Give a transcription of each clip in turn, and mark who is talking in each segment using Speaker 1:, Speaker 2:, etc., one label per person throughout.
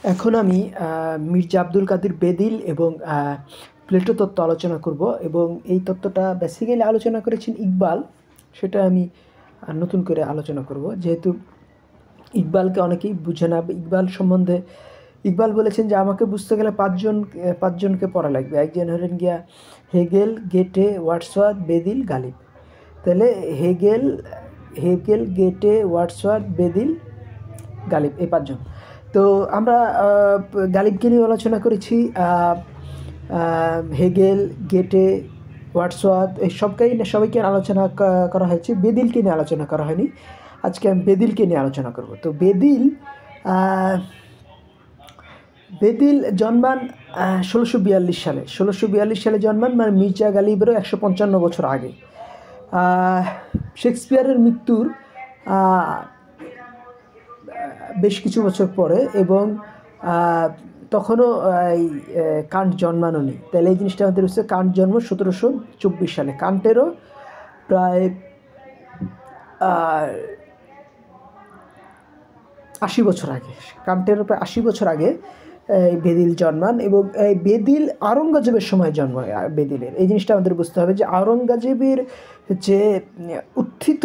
Speaker 1: এখন আমি মির্জা আব্দুল কাদের বেদিল এবং প্লেটো তত্ত্ব আলোচনা করব এবং এই তত্ত্বটা বেসিক্যালি আলোচনা করেছেন ইকবাল। সেটা আমি নতুন করে আলোচনা করব, যেহেতু ইকবালকে অনেকেই বুঝে না। ইকবাল সম্বন্ধে ইকবাল বলেছেন যে আমাকে বুঝতে গেলে পাঁচজনকে পড়া লাগবে। একজন হলেন গিয়া হেগেল, গেটে, ওয়ার্ডসওয়ার্থ, বেদিল, গালিব। তাহলে হেগেল গেটে, ওয়ার্ডসওয়ার্থ, বেদিল, গালিব, এই পাঁচজন। তো আমরা গালিবকে নিয়ে আলোচনা করেছি। হেগেল, গেটে, ওয়ার্ডসওয়ার্থ এই সবাইকে আলোচনা করা হয়েছে। বেদিলকে নিয়ে আলোচনা করা হয়নি। আজকে আমি বেদিলকে নিয়ে আলোচনা করব। তো বেদিল জন্মান 1642 সালে। 1642 সালে জন্মান, মানে মির্জা গালিবেরও 155 বছর আগে। শেক্সপিয়ারের মৃত্যুর বেশ কিছু বছর পরে, এবং তখনও এই কান্ট জন্মানো নেই। তাহলে এই জিনিসটা আমাদের হচ্ছে, কান্ট জন্ম 1724 সালে। কান্টেরও প্রায় 80 বছর আগে, কান্টেরও প্রায় 80 বছর আগে বেদিল জন্মান। এবং এই বেদিল আওরঙ্গজেবের সময় জন্ম বেদিলের। এই জিনিসটা আমাদের বুঝতে হবে যে আওরঙ্গজেবের যে উত্থিত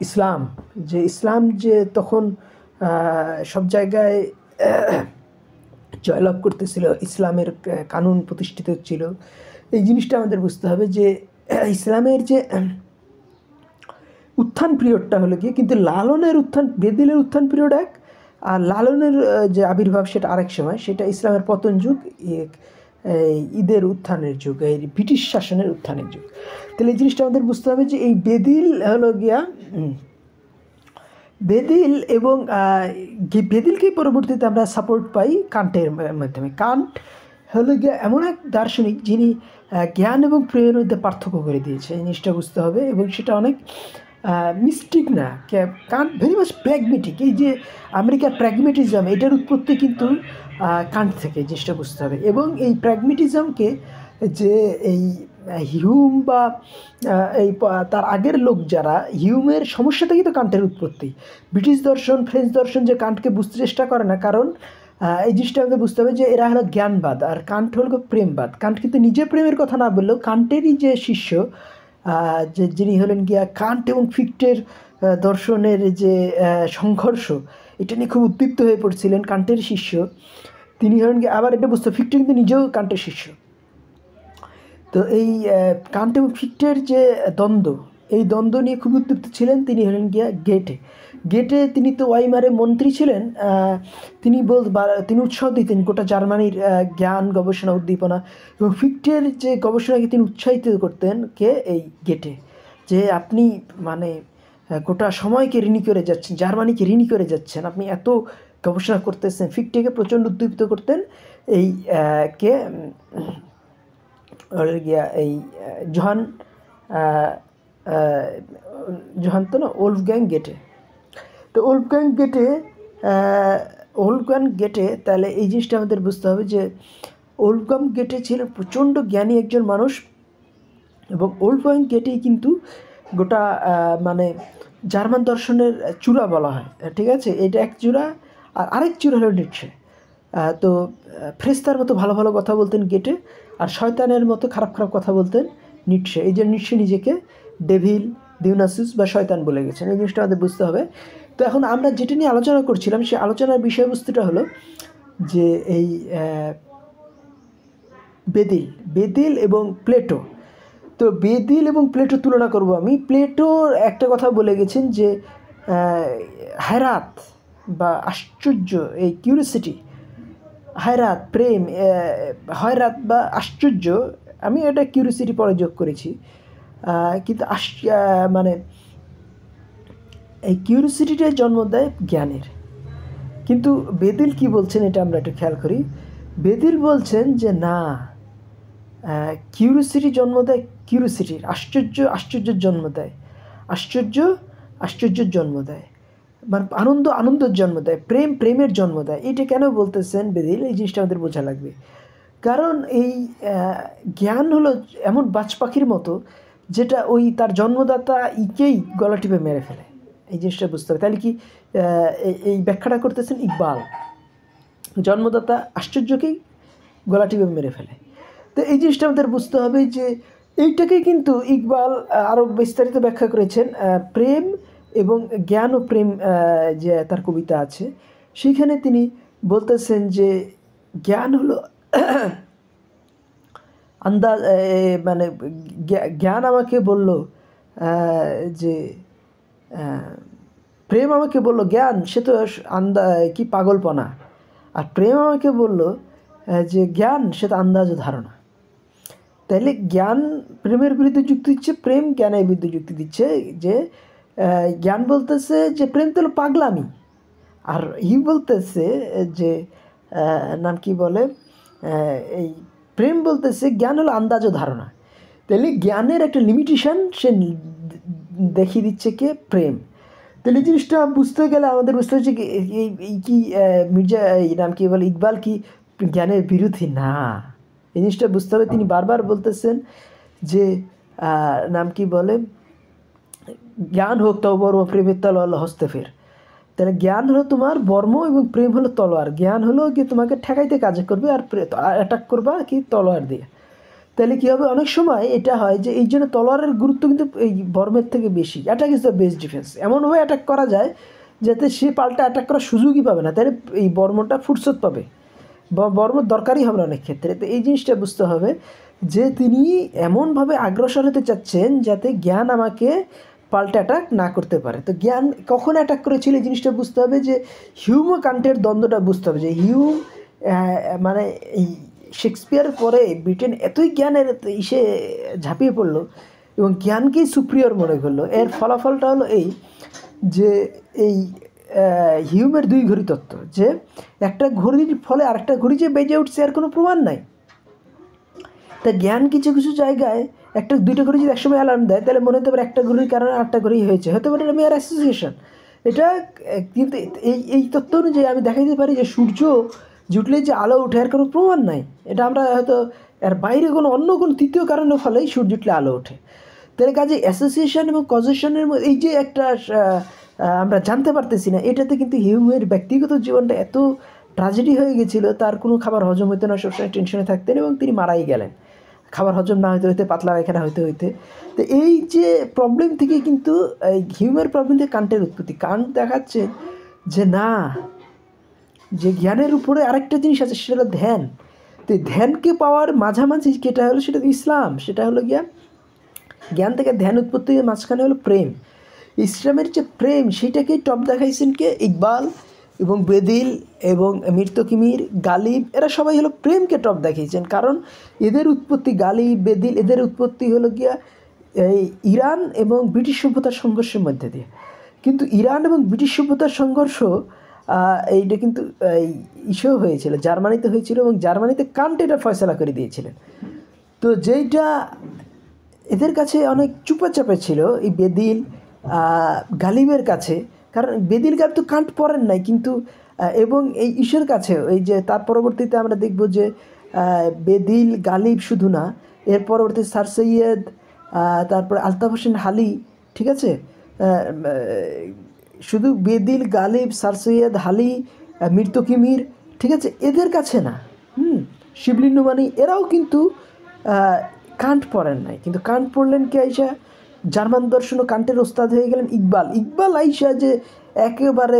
Speaker 1: ইসলাম, যে তখন সব জায়গায় জয়লাভ করতেছিল, ইসলামের কানুন প্রতিষ্ঠিত ছিল। এই জিনিসটা আমাদের বুঝতে হবে যে ইসলামের যে উত্থান পিরিয়ডটা হলো গিয়ে, কিন্তু লালনের উত্থান, বেদিলের উত্থান পিরিয়ড এক, আর লালনের যে আবির্ভাব সেটা আরেক সময়। সেটা ইসলামের পতন যুগ, ঈদের উত্থানের যুগ, এই ব্রিটিশ শাসনের উত্থানের যুগ। তাহলে এই জিনিসটা আমাদের বুঝতে হবে যে এই বেদিল হলো গিয়া বেদিল, এবং বেদিলকেই পরবর্তীতে আমরা সাপোর্ট পাই কান্টের মাধ্যমে। কান্ট হলো গিয়ে এমন এক দার্শনিক যিনি জ্ঞান এবং প্রেমের মধ্যে পার্থক্য করে দিয়েছে। এই জিনিসটা বুঝতে হবে, এবং সেটা অনেক মিস্টিক না। Kant very much pragmatic. এই যে আমেরিকার প্র্যাগমেটিজম, এটার উৎপত্তি কিন্তু কান্ট থেকে, এই জিনিসটা বুঝতে হবে। এবং এই প্র্যাগমেটিজমকে যে এই হিউম বা এই তার আগের লোক যারা, হিউমের সমস্যা থেকেই তো কান্টের উৎপত্তি। ব্রিটিশ দর্শন, ফ্রেঞ্চ দর্শন যে কান্টকে বুঝতে চেষ্টা করে না, কারণ এই জিনিসটা আমাদের বুঝতে হবে যে এরা হলো জ্ঞানবাদ, আর কান্ট হলো প্রেমবাদ। কান্ট কিন্তু নিজে প্রেমের কথা না বললেও কান্টেরই যে শিষ্য, যিনি হলেন গিয়া কান্ট এবং ফিক্টের দর্শনের যে সংঘর্ষ, এটা নিয়ে খুব উদ্দীপ্ত হয়ে পড়ছিলেন কান্টের শিষ্য, তিনি হলেন গিয়ে। আবার এটা বুঝতে, ফিক্টে কিন্তু নিজেও কান্টের শিষ্য। তো এই কান্ট এবং ফিক্টের যে দ্বন্দ্ব, এই দ্বন্দ্ব নিয়ে খুব উদ্দীপ্ত ছিলেন। তিনি হলেন গিয়া গেটে তিনি তো ওয়াইমারে মন্ত্রী ছিলেন। তিনি উৎসাহ দিতেন গোটা জার্মানির জ্ঞান, গবেষণা, উদ্দীপনা, এবং ফিক্টের যে গবেষণাকে তিনি উৎসাহিত করতেন এই গেটে, যে আপনি মানে গোটা সময়কে ঋণী করে যাচ্ছেন, জার্মানিকে ঋণী করে যাচ্ছেন, আপনি এত গবেষণা করতেছেন। ফিক্টেকে প্রচণ্ড উদ্দীপিত করতেন এই এই জোহান তো না, ওলফগ্যাং গেটে। তো ওলফগ্যাং গেটে, তাহলে এই জিনিসটা আমাদের বুঝতে হবে যে ওলফগ্যাং গেটে ছিলেন প্রচণ্ড জ্ঞানী একজন মানুষ, এবং ওলফগ্যাং গেটেই কিন্তু গোটা মানে জার্মান দর্শনের চূড়া বলা হয়। ঠিক আছে, এটা এক চূড়া, আর আরেক চূড়া হলো নিটশে। তো ফ্রেস্তার মতো ভালো ভালো কথা বলতেন গেটে, আর শয়তানের মতো খারাপ খারাপ কথা বলতেন নিটশে। এই যে নিটশে নিজেকে ডেভিল, দিউনাসিস বা শয়তান বলে গেছেন। এই জিনিসটা আমাদের বুঝতে হবে। তো এখন আমরা যেটা নিয়ে আলোচনা করছিলাম, সেই আলোচনার বিষয়বস্তুটা হলো যে এই বেদিল এবং প্লেটো। তো বেদিল এবং প্লেটো তুলনা করব আমি। প্লেটোর একটা কথা বলে গেছেন যে হায়রাত বা আশ্চর্য, এই কিউরিওসিটি, হায়রাত, প্রেম, হয়রাত বা আশ্চর্য, আমি এটা কিউরিওসিটি পরে যোগ করেছি, কিন্তু মানে এই কিউরিওসিটিটাই জন্ম দেয় জ্ঞানের। কিন্তু বেদিল কি বলছেন, এটা আমরা একটু খেয়াল করি। বেদিল বলছেন যে না, কিউরিওসিটি জন্ম দেয় কিউরিওসিটির, আশ্চর্যের জন্ম দেয়, আশ্চর্যের জন্ম দেয়, মানে আনন্দের জন্ম দেয়, প্রেমের জন্ম দেয়। এটা কেন বলতেছেন বেদিল, এই জিনিসটা আমাদের বোঝা লাগবে। কারণ এই জ্ঞান হলো এমন বাজ পাখির মতো, যেটা ওই তার জন্মদাতা ইকেই গলা টিপে মেরে ফেলে। এই জিনিসটা বুঝতে হবে। তাহলে কি এই ব্যাখ্যাটা করতেছেন ইকবাল। জন্মদাতা আশ্চর্যকেই গলা টিপে মেরে ফেলে। তো এই জিনিসটা আমাদের বুঝতে হবে যে এইটাকেই কিন্তু ইকবাল আরও বিস্তারিত ব্যাখ্যা করেছেন। প্রেম এবং জ্ঞান ও প্রেম যে তার কবিতা আছে, সেইখানে তিনি বলতেছেন যে জ্ঞান হলো আন্দাজ, মানে জ্ঞান আমাকে বলল যে প্রেম আমাকে বলল জ্ঞান সে তো কি পাগলপনা, আর প্রেম আমাকে বলল যে জ্ঞান সে তো আন্দাজ ধারণা। তাইলে জ্ঞান প্রেমের বিরুদ্ধে যুক্তি দিচ্ছে, প্রেম জ্ঞানের বিরুদ্ধে যুক্তি দিচ্ছে। যে জ্ঞান বলতেছে যে প্রেম তো হলো পাগলামি, আর বলতেছে যে নাম কি বলে, এই প্রেম বলতেছে জ্ঞান হলো আন্দাজ ধারণা। তাহলে জ্ঞানের একটা লিমিটেশন সে দেখিয়ে দিচ্ছে কে, প্রেম। তাহলে এই জিনিসটা বুঝতে গেলে আমাদের বুঝতে হচ্ছে কি এই কি মির্জা এই নাম কি বলে ইকবাল কি জ্ঞানের বিরোধী না, এই জিনিসটা বুঝতে হবে। তিনি বারবার বলতেছেন যে নাম কি বলে জ্ঞান হোক তো বর্ম প্রেমের তলোয়ার হস্তে ফের। তাহলে জ্ঞান হলো তোমার বর্ম এবং প্রেম হলো তলোয়ার। জ্ঞান হলো কি তোমাকে ঠেকাইতে কাজ করবে, আর অ্যাটাক করবা কি তলোয়ার দিয়ে। তাহলে কী হবে, অনেক সময় এটা হয় যে এই জন্য তলোয়ারের গুরুত্ব কিন্তু এই বর্মের থেকে বেশি। Attack is the best defence, এমনভাবে অ্যাটাক করা যায় যাতে সে পাল্টা অ্যাটাক করার সুযোগই পাবে না, তাহলে এই বর্মটা ফুরসত পাবে, বর্মর দরকারই হবে না অনেক ক্ষেত্রে। তো এই জিনিসটা বুঝতে হবে যে তিনি এমনভাবে অগ্রসর হতে চাচ্ছেন যাতে জ্ঞান আমাকে পাল্টা অ্যাটাক না করতে পারে। তো জ্ঞান কখন অ্যাটাক করেছিল এই জিনিসটা বুঝতে হবে, যে হিউম ও কান্টের দ্বন্দ্বটা বুঝতে হবে। যে হিউম মানে এই শেক্সপিয়ারের পরে ব্রিটেন এতই জ্ঞানের ইসে ঝাঁপিয়ে পড়লো এবং জ্ঞানকেই সুপ্রিয়র মনে করলো। এর ফলাফলটা হলো এই যে এই হিউমের দুই ঘড়ি তত্ত্ব, যে একটা ঘড়ির ফলে আরেকটা ঘড়ি যে বেজে উঠছে এর কোনো প্রমাণ নাই। তা জ্ঞান কিছু কিছু জায়গায় একটা দুইটা ঘড়ি যদি একসময় অ্যালার্ম দেয় তাহলে মনে হতে পারে একটা ঘড়ির কারণে আরেকটা ঘড়ি হয়েছে, হতে পারে এটা মেয়ার অ্যাসোসিয়েশন। এটা কিন্তু এই তত্ত্ব অনুযায়ী আমি দেখাইতে পারি যে সূর্য জুটলে যে আলো উঠে এর কোনো প্রমাণ নাই। এটা আমরা হয়তো এর বাইরে কোনো অন্য কোনো তৃতীয় কারণের ফলেই সূর্য উঠলে আলো ওঠে। তাহলে কাজে অ্যাসোসিয়েশন এবং কজেশনের মধ্যে এই যে একটা আমরা জানতে পারতেছি না, এটাতে কিন্তু হিউমের ব্যক্তিগত জীবনটা এত ট্র্যাজেডি হয়ে গেছিলো, তার কোনো খাবার হজম হইতে না, সবসময় টেনশনে থাকতেন এবং তিনি মারাই গেলেন খাবার হজম না হইতে হইতে, পাতলা পায়খানা হইতে হইতে। তো এই যে প্রবলেম থেকে কিন্তু এই হিউমের প্রবলেম থেকে কান্টের উৎপত্তি। কান্ট দেখাচ্ছে যে না, যে জ্ঞানের উপরে আরেকটা জিনিস আছে সেটা হলো ধ্যান। তো ধ্যানকে পাওয়ার মাঝামাঝি যেটা হলো সেটা ইসলাম, সেটা হলো জ্ঞান থেকে ধ্যান উৎপত্তি মাঝখানে হলো প্রেম। ইসলামের যে প্রেম সেটাকেই টপ দেখাইছেন কে, ইকবাল এবং বেদিল এবং মীর তকিমির, গালিব, এরা সবাই হলো প্রেমকে টপ দেখিয়েছেন। কারণ এদের উৎপত্তি, গালিব, বেদিল, এদের উৎপত্তি হলো এই ইরান এবং ব্রিটিশ সভ্যতার সংঘর্ষের মধ্যে দিয়ে। কিন্তু ইরান এবং ব্রিটিশ সভ্যতার সংঘর্ষ এইটা কিন্তু ইস্যু হয়েছিল, জার্মানিতে হয়েছিল এবং জার্মানিতে কান্ট এটা ফয়সলা করে দিয়েছিলেন। তো যেইটা এদের কাছে অনেক চুপাচাপে ছিল এই বেদিল গালিবের কাছে, কারণ বেদিল গালিব তো কান্ট পড়েন নাই, কিন্তু এবং এই ইস্যুর কাছে এই যে তার পরবর্তীতে আমরা দেখব যে বেদিল গালিব শুধু না, এর পরবর্তী স্যার সৈয়দ, তারপরে আলতাফ হোসেন হালি, ঠিক আছে, শুধু বেদিল গালিব স্যার সৈয়দ হালি মীর তকিমির, ঠিক আছে, এদের কাছে না, শিবলি নুমানি, এরাও কিন্তু কান্ট পড়েন নাই। কিন্তু কান্ট পড়লেন কে, আইসা জার্মান দর্শন ও কান্টের ওস্তাদ হয়ে গেলেন ইকবাল আইসা যে একেবারে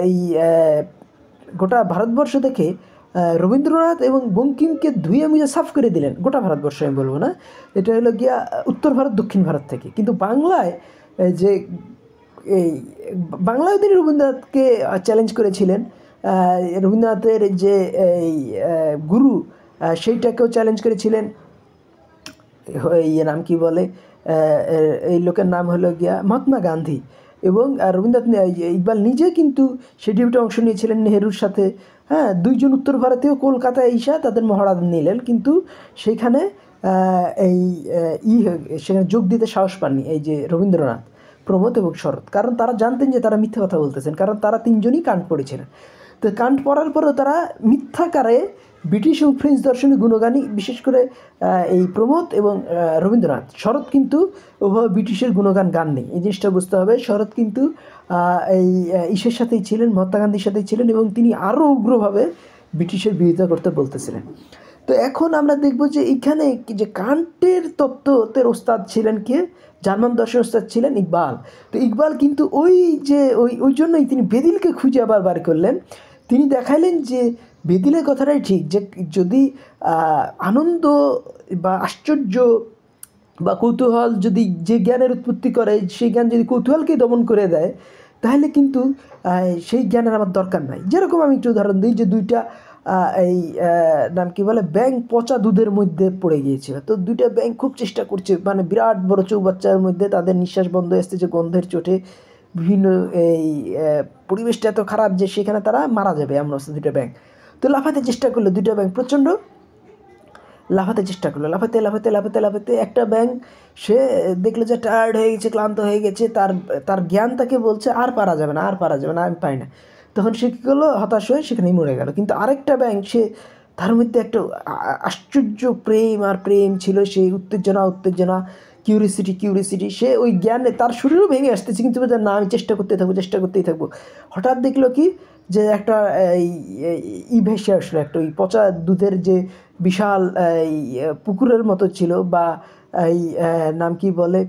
Speaker 1: এই গোটা ভারতবর্ষ থেকে রবীন্দ্রনাথ এবং বঙ্কিমকে ধুয়ে মুজে সাফ করে দিলেন। গোটা ভারতবর্ষ আমি বলবো না, এটা হলো উত্তর ভারত দক্ষিণ ভারত থেকে। কিন্তু বাংলায় যে এই বাংলায় তিনি রবীন্দ্রনাথকে চ্যালেঞ্জ করেছিলেন, রবীন্দ্রনাথের যে এই গুরু সেইটাকেও চ্যালেঞ্জ করেছিলেন। নাম কি বলে, এই লোকের নাম হলো মহাত্মা গান্ধী। এবং রবীন্দ্রনাথ ইকবাল নিজে কিন্তু সেই ডিবেটে অংশ নিয়েছিলেন নেহেরুর সাথে। হ্যাঁ, দুইজন উত্তর ভারতীয় কলকাতায় এসে তাদের মহড়া নিলেন, কিন্তু সেইখানে সেখানে যোগ দিতে সাহস পাননি এই যে রবীন্দ্রনাথ, প্রমোদ এবং শরৎ। কারণ তারা জানতেন যে তারা মিথ্যা কথা বলতেছেন, কারণ তারা তিনজনই কান্ট পড়েছিলেন। তো কান্ট পড়ার পরেও তারা মিথ্যাকারে ব্রিটিশ এবং ফ্রেঞ্চ দর্শনের গুণগানী, বিশেষ করে এই প্রমোদ এবং রবীন্দ্রনাথ। শরৎ কিন্তু ওভাবে ব্রিটিশের গুণগান গাননি, এই জিনিসটা বুঝতে হবে। শরৎ কিন্তু এই ইসের সাথেই ছিলেন, মহাত্মা গান্ধীর সাথেই ছিলেন এবং তিনি আরও উগ্রভাবে ব্রিটিশের বিরোধিতা করতে বলতেছিলেন। তো এখন আমরা দেখব যে এখানে যে কান্টের তত্ত্বের ওস্তাদ ছিলেন কে, জার্মান দর্শন ওস্তাদ ছিলেন ইকবাল। তো ইকবাল কিন্তু ওই যে ওই জন্যই তিনি বেদিলকে খুঁজে আবার বার করলেন। তিনি দেখাইলেন যে বেদিলের কথাটাই ঠিক, যে যদি আনন্দ বা আশ্চর্য বা কৌতূহল যদি যে জ্ঞানের উৎপত্তি করে, সেই জ্ঞান যদি কৌতূহলকেই দমন করে দেয়, তাহলে কিন্তু সেই জ্ঞানের আমার দরকার নাই। যেরকম আমি একটু উদাহরণ দিই, যে দুইটা এই নাম কি বলে ব্যাঙ পচা দুধের মধ্যে পড়ে গিয়েছিল। তো দুইটা ব্যাঙ খুব চেষ্টা করছে, মানে বিরাট বড় চৌবাচ্চার মধ্যে তাদের নিঃশ্বাস বন্ধ আসছে যে গন্ধের চোটে, বিভিন্ন এই পরিবেশটা এত খারাপ যে সেখানে তারা মারা যাবে এমন অবস্থা দুইটা ব্যাঙ। তো লাফাতে চেষ্টা করলো দুইটা ব্যাঙ, প্রচণ্ড লাফাতে চেষ্টা করলো, লাফাতে লাফাতে লাফাতে লাফাতে একটা ব্যাঙ সে দেখলো যে টায়ার্ড হয়ে গেছে, ক্লান্ত হয়ে গেছে, তার জ্ঞান তাকে বলছে আর পারা যাবে না, আর পারা যাবে না, আমি পাই না। তখন সে কী করলো, হতাশ হয়ে সেখানেই মরে গেল। কিন্তু আরেকটা ব্যাঙ, সে তার মধ্যে একটা আশ্চর্য প্রেম আর প্রেম ছিল, সেই উত্তেজনা কিউরিসিটি, সে ওই জ্ঞানে তার শরীরও ভেঙে আসতেছে, কিন্তু না আমি চেষ্টা করতেই থাকবো। হঠাৎ দেখলো কি যে একটা ভেসে আসলো, একটা ওই পচা দুধের যে বিশাল এই পুকুরের মতো ছিল, বা এই নাম কি বলে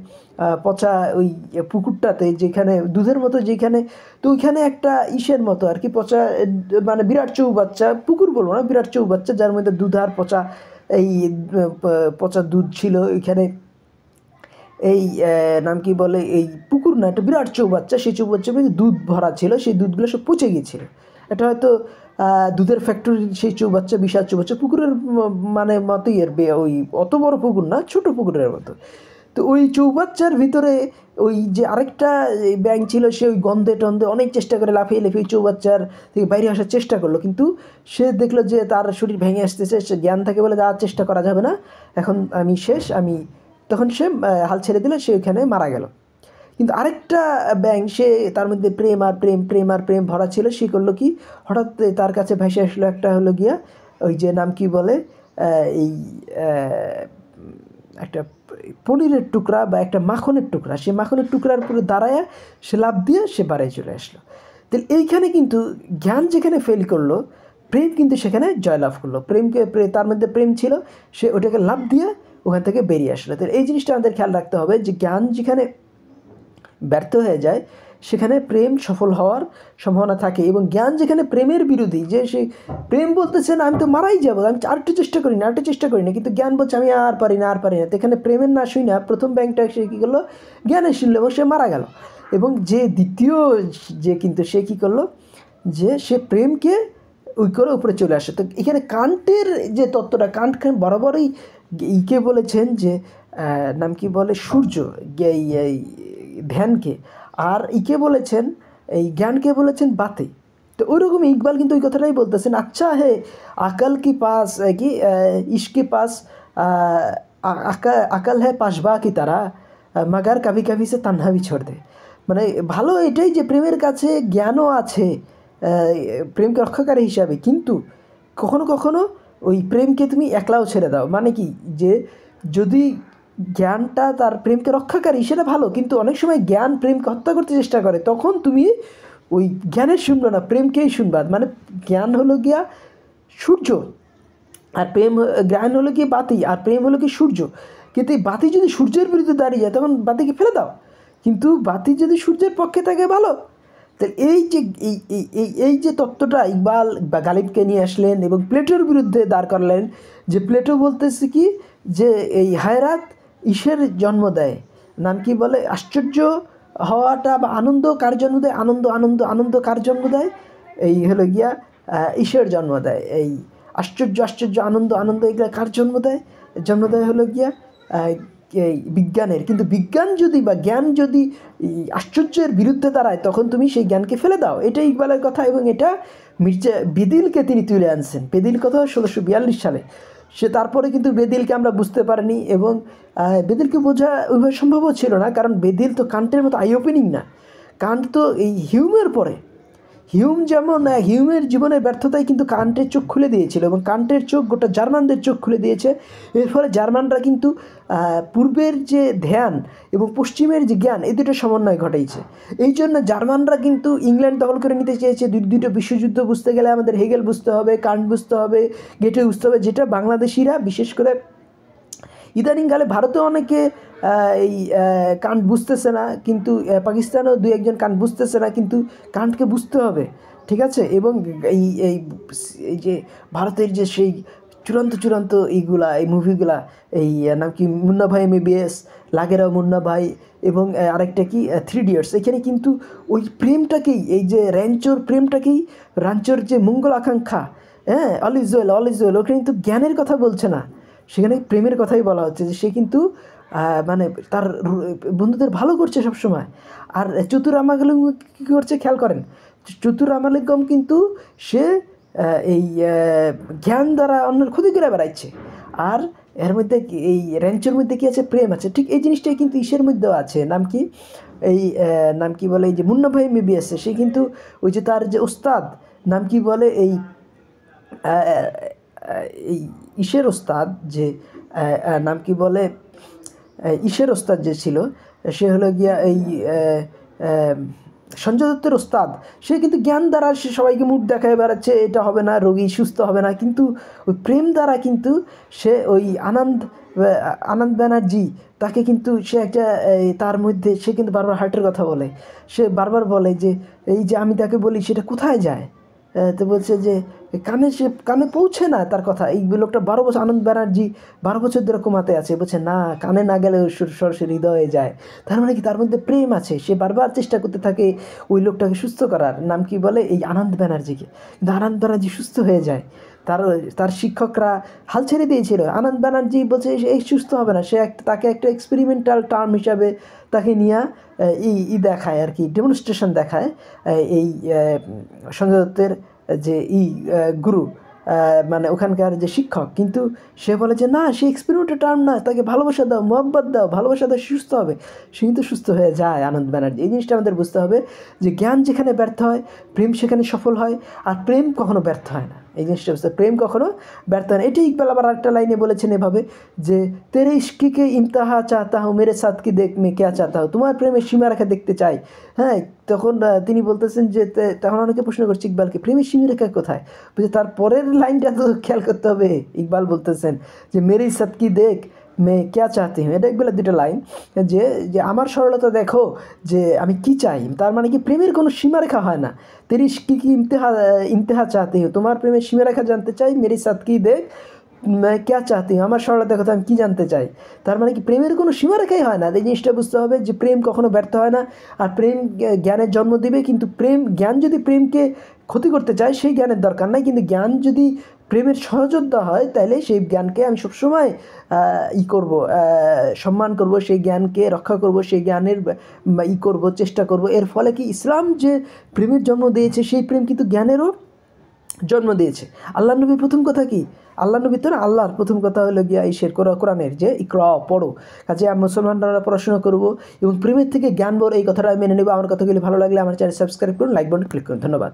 Speaker 1: পচা ওই পুকুরটাতে যেখানে দুধের মতো যেখানে, তো ওইখানে একটা ইসের মতো আর কি পচা, মানে বিরাট চৌবাচ্চা, পুকুর বলবো না, বিরাট চৌবাচ্চা যার মধ্যে দুধ আর পচা এই পচা দুধ ছিল ওইখানে। এই নাম কি বলে এই পুকুর না, একটা বিরাট চৌবাচ্চা, সেই চৌবাচ্চার মধ্যে দুধ ভরা ছিল, সেই দুধগুলো সব পচে গিয়েছিল। এটা হয়তো দুধের ফ্যাক্টরি, সেই চৌবাচ্চা বিশাল চৌবাচ্চা, পুকুরের মানে মতোই এর ওই অত বড় পুকুর না, ছোট পুকুরের মতো। তো ওই চৌবাচ্চার ভিতরে ওই যে আরেকটা ব্যাঙ ছিল, সে ওই গন্ধে টন্ধে অনেক চেষ্টা করে লাফিয়ে লাফিয়ে চৌবাচ্চার থেকে বাইরে আসার চেষ্টা করলো, কিন্তু সে দেখলো যে তার শরীর ভেঙে আসতেছে, সে জ্ঞান থাকে বলে আর চেষ্টা করা যাবে না, এখন আমি শেষ, তখন সে হাল ছেড়ে দিল, সে ওইখানে মারা গেল। কিন্তু আরেকটা ব্যাঙ, সে তার মধ্যে প্রেম আর প্রেম ভরা ছিল, সে করলো কি, হঠাৎ তার কাছে ভেসে আসলো একটা হলো গিয়া ওই যে নাম কি বলে এই একটা পনিরের টুকরা বা একটা মাখনের টুকরা, সেই মাখনের টুকরার উপরে দাঁড়ায় সে লাফ দিয়ে সে বাড়িয়ে চলে আসলো। তাহলে এইখানে কিন্তু জ্ঞান যেখানে ফেল করলো, প্রেম কিন্তু সেখানে জয়লাভ করলো। তার মধ্যে প্রেম ছিল, সে ওটাকে লাফ দিয়ে ওখান থেকে বেরিয়ে আসলো। তাহলে এই জিনিসটা আমাদের খেয়াল রাখতে হবে, যে জ্ঞান যেখানে ব্যর্থ হয়ে যায় সেখানে প্রেম সফল হওয়ার সম্ভাবনা থাকে, এবং জ্ঞান যেখানে প্রেমের বিরোধী, যে সে প্রেম বলতেছে না আমি তো মারাই যাবো, আমি আরেকটু চেষ্টা করি না, কিন্তু জ্ঞান বলছে আমি আর পারি না। তো এখানে প্রেমের না শুই না, প্রথম ব্যাংকটা সে কী করলো, জ্ঞানের শুনলো এবং সে মারা গেল। এবং যে দ্বিতীয় যে কিন্তু সে কী করলো, যে সে প্রেমকে ওই করে উপরে চলে আসে। তো এখানে কান্টের যে তত্ত্বটা, কান্ট বরাবরই ইকে বলেছেন যে নাম কি বলে সূর্য, এই ধ্যানকে, আর ইকে বলেছেন এই জ্ঞানকে বলেছেন বাতি। তো ওইরকম ইকবাল কিন্তু ওই কথাটাই বলতেছেন, আচ্ছা হে আকল কি পাস কি ইশকে পাস আকল হ্যাঁ পাশবা কি তারা মাগার কাভি কাভি সে তান্হা ভি ছোড় দে। মানে ভালো এটাই যে প্রেমের কাছে জ্ঞানও আছে প্রেমকে রক্ষাকারী হিসাবে, কিন্তু কখনো কখনো ওই প্রেমকে তুমি একলাও ছেড়ে দাও। মানে কি, যে যদি জ্ঞানটা তার প্রেমকে রক্ষাকারী সেটা ভালো, কিন্তু অনেক সময় জ্ঞান প্রেমকে হত্যা করতে চেষ্টা করে, তখন তুমি ওই জ্ঞানের শুনবে না, প্রেমকেই শুনবা। মানে জ্ঞান হলো গিয়া সূর্য, আর জ্ঞান হলো কি বাতি, আর প্রেম হলো কি সূর্য। কিন্তু এই বাতি যদি সূর্যের বিরুদ্ধে দাঁড়িয়ে যায়, তখন বাতিকে ফেলে দাও। কিন্তু বাতি যদি সূর্যের পক্ষে থাকে ভালো। তাহলে এই যে তত্ত্বটা ইকবাল বা গালিবকে নিয়ে আসলেন এবং প্লেটোর বিরুদ্ধে দাঁড় করালেন, যে প্লেটো বলতেছে কি, যে এই হায়রাত ঈশের জন্ম দেয়, নাম কি বলে আশ্চর্য হওয়াটা বা আনন্দ কার জন্ম দেয়, আনন্দ কার জন্ম দেয়, এই হলো গিয়া ঈশের জন্ম দেয়। এই আশ্চর্য আনন্দ এগুলো কার জন্ম দেয় হলো গিয়া এই বিজ্ঞানের। কিন্তু বিজ্ঞান যদি বা জ্ঞান যদি আশ্চর্যের বিরুদ্ধে দাঁড়ায়, তখন তুমি সেই জ্ঞানকে ফেলে দাও। এটাই ইকবালের কথা, এবং এটা মির্জা বেদিলকে তিনি তুলে আনছেন। বেদিল কথা 1642 সালে। সে তারপরে কিন্তু বেদিলকে আমরা বুঝতে পারিনি, এবং বেদিলকে বোঝা ওইভাবে সম্ভবও ছিল না, কারণ বেদিল তো কান্টের মতো আই ওপেনিং না। কান্ট তো এই হিউমের পরে হিউমের জীবনের ব্যর্থতায় কিন্তু কান্টের চোখ খুলে দিয়েছিল, এবং কান্টের চোখ গোটা জার্মানদের চোখ খুলে দিয়েছে। এর ফলে জার্মানরা কিন্তু পূর্বের যে ধ্যান এবং পশ্চিমের যে জ্ঞান, এই দুটো সমন্বয় ঘটাইছে। এই জন্য জার্মানরা কিন্তু ইংল্যান্ড দখল করে নিতে চেয়েছে। দুটো বিশ্বযুদ্ধ বুঝতে গেলে আমাদের হেগেল বুঝতে হবে, কান্ট বুঝতে হবে, গেটে বুঝতে হবে, যেটা বাংলাদেশিরা বিশেষ করে ইদানিংকালে ভারতেও অনেকে এই কান্ট বুঝতেছে না, কিন্তু পাকিস্তানেও দু একজন কান্ট বুঝতেছে না, কিন্তু কান্টকে বুঝতে হবে, ঠিক আছে। এবং এই এই এই যে ভারতের যে সেই চূড়ান্ত এইগুলা, এই মুভিগুলা, এই নাম কি, মুন্না ভাই MBBS, লাগেরাও মুন্না ভাই, এবং আরেকটা কি 3 ইডিয়টস, এখানে কিন্তু ওই প্রেমটাকেই, এই যে র্যাঞ্চোর প্রেমটাকেই, রাঞ্চোর যে মঙ্গল আকাঙ্ক্ষা, হ্যাঁ, অল ইজ ওয়েল, ওখানে কিন্তু জ্ঞানের কথা বলছে না, সেখানে প্রেমের কথাই বলা হচ্ছে, যে সে কিন্তু মানে তার বন্ধুদের ভালো করছে সবসময়। আর চতুর রামালিঙ্গম কী করছে খেয়াল করেন, চতুর রামালিঙ্গম কিন্তু সে এই জ্ঞান দ্বারা অন্যের ক্ষতি করে বেড়াচ্ছে। আর এর মধ্যে এই র্যাঞ্চের মধ্যে কী আছে, প্রেম আছে। ঠিক এই জিনিসটাই কিন্তু ইসের মধ্যেও আছে, নাম কি, এই নাম কি বলে, এই যে মুন্না ভাই MBBS, সে কিন্তু ওই যে তার যে ওস্তাদ, নাম কি বলে, এই এই ইসের ওস্তাদ, যে নাম কি বলে, ইসের ওস্তাদ যে ছিল, সে হলো গিয়া এই সঞ্জয় দত্তের ওস্তাদ। সে কিন্তু জ্ঞান দ্বারা সে সবাইকে মুখ দেখায় বেড়াচ্ছে, এটা হবে না, রোগী সুস্থ হবে না, কিন্তু ওই প্রেম দ্বারা কিন্তু সে ওই আনন্দ ব্যানার্জি, তাকে কিন্তু সে একটা তার মধ্যে সে কিন্তু বারবার হার্টের কথা বলে, সে বারবার বলে যে এই যে আমি তাকে বলি সেটা কোথায় যায়, তো বলছে যে কানে পৌঁছে না তার কথা। এই লোকটা 12 বছর, আনন্দ ব্যানার্জি 12 বছর ধরে কোমাতে আছে, বলছে না, কানে না গেলে সরাসরি হৃদয়ে যায়। তার মানে কি, তার মধ্যে প্রেম আছে, সে বারবার চেষ্টা করতে থাকে ওই লোকটাকে সুস্থ করার, নাম কি বলে, এই আনন্দ ব্যানার্জিকে। কিন্তু আনন্দ ব্যানার্জি সুস্থ হয়ে যায়, তার শিক্ষকরা হাল ছেড়ে দিয়েছিল। আনন্দ ব্যানার্জি বলছে এই সুস্থ হবে না, সে তাকে একটা এক্সপেরিমেন্টাল টার্ম হিসাবে তাকে নিয়ে দেখায় আর কি, ডেমনস্ট্রেশন দেখায় এই সঞ্জয় দত্তের যে গুরু, মানে ওখানকার যে শিক্ষক। কিন্তু সে বলে যে না, সে এক্সপেরিমেন্টাল টার্ম না, তাকে ভালোবাসা দাও, মহব্বত দাও, ভালোবাসা দাও, সুস্থ হবে। সে কিন্তু সুস্থ হয়ে যায় আনন্দ ব্যানার্জি। এই জিনিসটা আমাদের বুঝতে হবে যে জ্ঞান যেখানে ব্যর্থ হয়, প্রেম সেখানে সফল হয়, আর প্রেম কখনো ব্যর্থ হয় না। এই জিনিসটা বুঝতে, প্রেম কখনো ব্যর্থ হয় না। এটাই ইকবাল আবার আরেকটা লাইনে বলেছেন এভাবে, যে তেরে ইশকি কে ইমতাহা চাহতা হুঁ, মেরে সাথ কি দেখ মে ক্যা চাহতা হুঁ, তোমার প্রেমের সীমারেখা দেখতে চাই। হ্যাঁ, তখন তিনি বলতেছেন যে, তখন অনেকে প্রশ্ন করছে ইকবালকে, প্রেমের সীমারেখা কোথায়? বুঝে তার পরের লাইনটা তো খেয়াল করতে হবে। ইকবাল বলতেছেন যে মেরি সাথ কি দেখ মে ক্যা চাহতি হুঁ, এটা ইকবালের দুটো লাইন, যে আমার সরলতা দেখো, যে আমি কি চাই। তার মানে কি, প্রেমের কোনো সীমারেখা হয় না। তেরি ইশকি কি ইমতেহা চাহতি হুঁ, তোমার প্রেমের সীমারেখা জানতে চাই, মেরি সাথ কি দেখ ক্যা চাহতি হুঁ, আমার সরলতার কথা আমি কী জানতে চাই। তার মানে কি, প্রেমের কোনো সীমারেখাই হয় না। এই জিনিসটা বুঝতে হবে যে প্রেম কখনো ব্যর্থ হয় না, আর প্রেম জ্ঞানের জন্ম দেবে। কিন্তু জ্ঞান যদি প্রেমকে ক্ষতি করতে চায়, সেই জ্ঞানের দরকার নাই। কিন্তু জ্ঞান যদি প্রেমের সহযোদ্ধা হয়, তাহলে সেই জ্ঞানকে আমি সবসময় করব, সম্মান করব, সেই জ্ঞানকে রক্ষা করব, সেই জ্ঞানের করব, চেষ্টা করব। এর ফলে কি, ইসলাম যে প্রেমের জন্ম দিয়েছে, সেই প্রেম কিন্তু জ্ঞানেরও জন্ম দিয়েছে। আল্লাহ নবীর প্রথম কথা কি, আল্লাহ নবী তো না, আল্লাহর প্রথম কথা হলো গিয়া ইসের কোরআনের যে ইকরা, পড়ো। কাজে মুসলমানরা পড়াশোনা করবো এবং প্রেমের থেকে জ্ঞান বড়, এই কথাটা আমি মেনে নেব। আমার কথাগুলি ভালো লাগলে আমার চ্যানেল সাবস্ক্রাইব করুন, লাইক বাটন ক্লিক করুন। ধন্যবাদ।